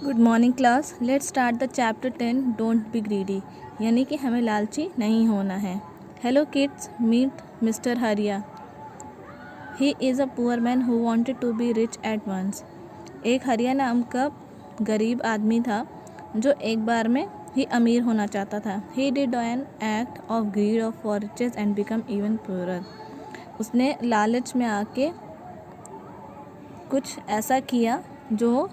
Good morning class. Let's start the chapter 10 don't be greedy, यानी कि हमें लालची नहीं होना है। Hello kids, meet mister Hariya. He is a poor man who wanted to be rich at once. एक हरिया नाम का गरीब आदमी था जो एक बार में ही अमीर होना चाहता था। He did an act of greed of for riches and become even poorer. उसने लालच में आके कुछ ऐसा किया जो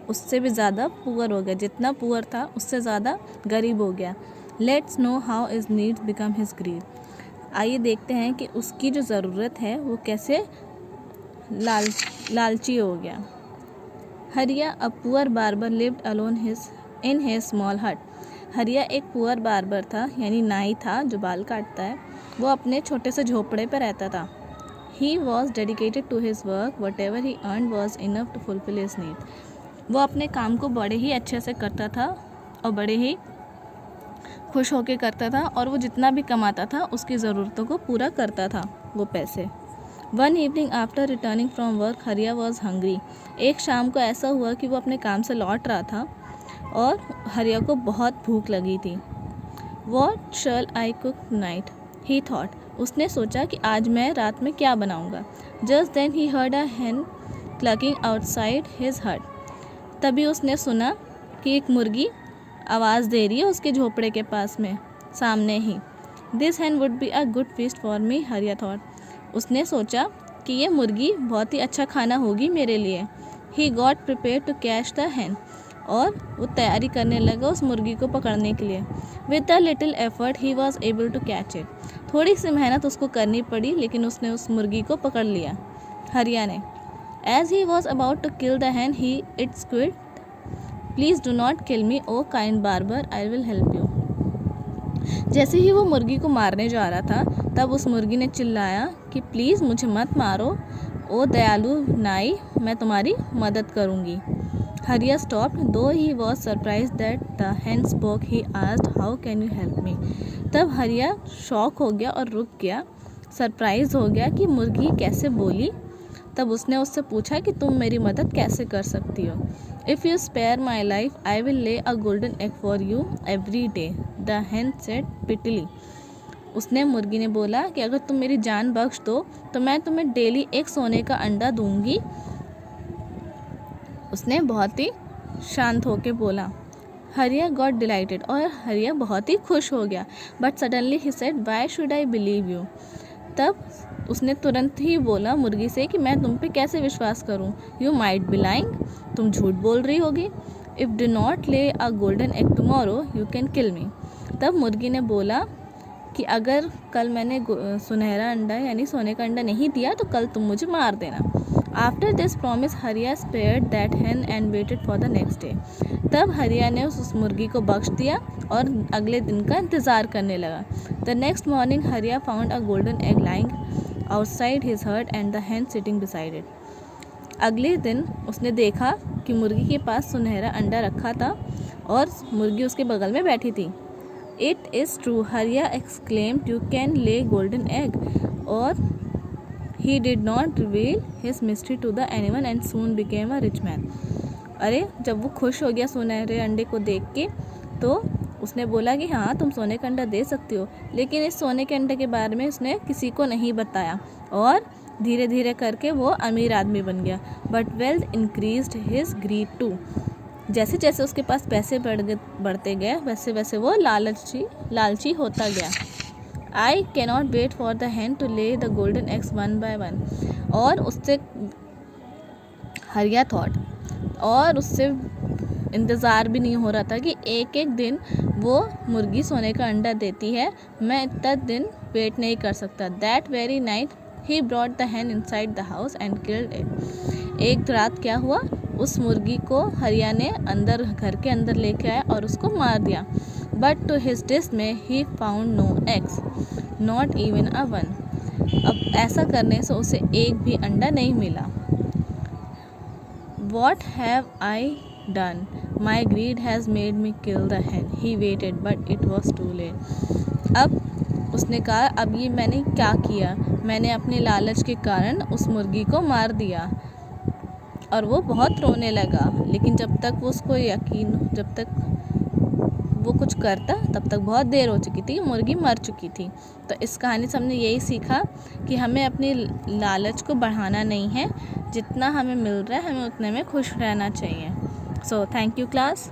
उससे भी ज़्यादा पुअर हो गया, जितना पुअर था उससे ज़्यादा गरीब हो गया। Let's know how is needs become his greed. आइए देखते हैं कि उसकी जो ज़रूरत है वो कैसे लालची हो गया। हरिया a poor barber lived alone in his small हट। हरिया एक पुअर बार्बर था, यानी नाई था जो बाल काटता है। वो अपने छोटे से झोपड़े पर रहता था। He was dedicated to his work, whatever he earn was enough to fulfil his need. वो अपने काम को बड़े ही अच्छे से करता था और बड़े ही खुश होकर करता था, और वो जितना भी कमाता था उसकी ज़रूरतों को पूरा करता था वो पैसे। One evening after returning from work हरिया वॉज हंग्री। एक शाम को ऐसा हुआ कि वो अपने काम से लौट रहा था और हरिया को बहुत भूख लगी थी। What shall I cook night, he thought. उसने सोचा कि आज मैं रात में क्या बनाऊंगा। Just then he heard a hen clucking outside his hut. तभी उसने सुना कि एक मुर्गी आवाज़ दे रही है उसके झोपड़े के पास में, सामने ही। This hen would be a good feast for me, Hariya thought. उसने सोचा कि ये मुर्गी बहुत ही अच्छा खाना होगी मेरे लिए। He got prepare to catch the hen, और वो तैयारी करने लगा उस मुर्गी को पकड़ने के लिए। With a little effort he was able to catch it. थोड़ी सी मेहनत उसको करनी पड़ी, लेकिन उसने उस मुर्गी को पकड़ लिया, हरिया ने। As he was about to kill the hen, it squeaked, "Please do not kill me, oh kind barber, I will help you." जैसे ही वो मुर्गी को मारने जा रहा था, तब उस मुर्गी ने चिल्लाया कि प्लीज़ मुझे मत मारो, ओ दयालु नाई, मैं तुम्हारी मदद करूँगी। हरिया stopped, though he was surprised that the hen spoke. He asked, "How can you help me?" तब हरिया शॉक हो गया और रुक गया, सरप्राइज हो गया कि मुर्गी कैसे बोली। तब उसने उससे पूछा कि तुम मेरी मदद कैसे कर सकती हो। If you spare my life I will lay a golden egg for you every day, the hen said prettily. उसने मुर्गी ने बोला कि अगर तुम मेरी जान बख्श दो तो मैं तुम्हें डेली एक सोने का अंडा दूंगी। उसने बहुत ही शांत होकर बोला। हरिया गॉट डिलाइटेड, और हरिया बहुत ही खुश हो गया। But suddenly he said, why should I believe you. तब उसने तुरंत ही बोला मुर्गी से कि मैं तुम पे कैसे विश्वास करूं। यू माइट बी लाइंग, तुम झूठ बोल रही होगी। If do not lay a golden egg tomorrow you can kill me. तब मुर्गी ने बोला कि अगर कल मैंने सुनहरा अंडा यानी सोने का अंडा नहीं दिया तो कल तुम मुझे मार देना। आफ्टर दिस प्रॉमिस हरिया spared that hen and waited for the next day. तब हरिया ने उस मुर्गी को बख्श दिया और अगले दिन का इंतज़ार करने लगा। The next morning Hariya found a golden egg lying outside his hut and the hen sitting beside it. अगले दिन उसने देखा कि मुर्गी के पास सुनहरा अंडा रखा था और मुर्गी उसके बगल में बैठी थी। इट इज़ ट्रू, हरिया एक्सक्लेम्ड, यू कैन ले गोल्डन एग। और he did not reveal his mystery to the anyone and soon became a rich man. अरे जब वो खुश हो गया सुनहरे अंडे को देख के, तो उसने बोला कि हाँ तुम सोने का अंडा दे सकती हो, लेकिन इस सोने के अंडे के बारे में उसने किसी को नहीं बताया, और धीरे धीरे करके वो अमीर आदमी बन गया। But wealth increased his greed too. जैसे जैसे उसके पास पैसे बढ़ते गए वैसे वैसे वो लालची होता गया। I cannot wait for the hen to lay the golden eggs one by one. और उससे हरिया थॉट, और उससे इंतज़ार भी नहीं हो रहा था कि एक एक दिन वो मुर्गी सोने का अंडा देती है, मैं इतना दिन वेट नहीं कर सकता। That very night he brought the hen inside the house and killed it. एक रात क्या हुआ, उस मुर्गी को हरिया ने अंदर घर के अंदर लेके आया और उसको मार दिया। But to his dismay he found no eggs, not even a one. अब ऐसा करने से उसे एक भी अंडा नहीं मिला। What have I done, my greed has made me kill the hen. He waited but it was too late. अब उसने कहा अब ये मैंने क्या किया, मैंने अपने लालच के कारण उस मुर्गी को मार दिया। और वो बहुत रोने लगा। लेकिन जब तक जब तक वो कुछ करता तब तक बहुत देर हो चुकी थी, मुर्गी मर चुकी थी। तो इस कहानी से हमने यही सीखा कि हमें अपनी लालच को बढ़ाना नहीं है, जितना हमें मिल रहा है हमें उतने में खुश रहना चाहिए। So thank you class.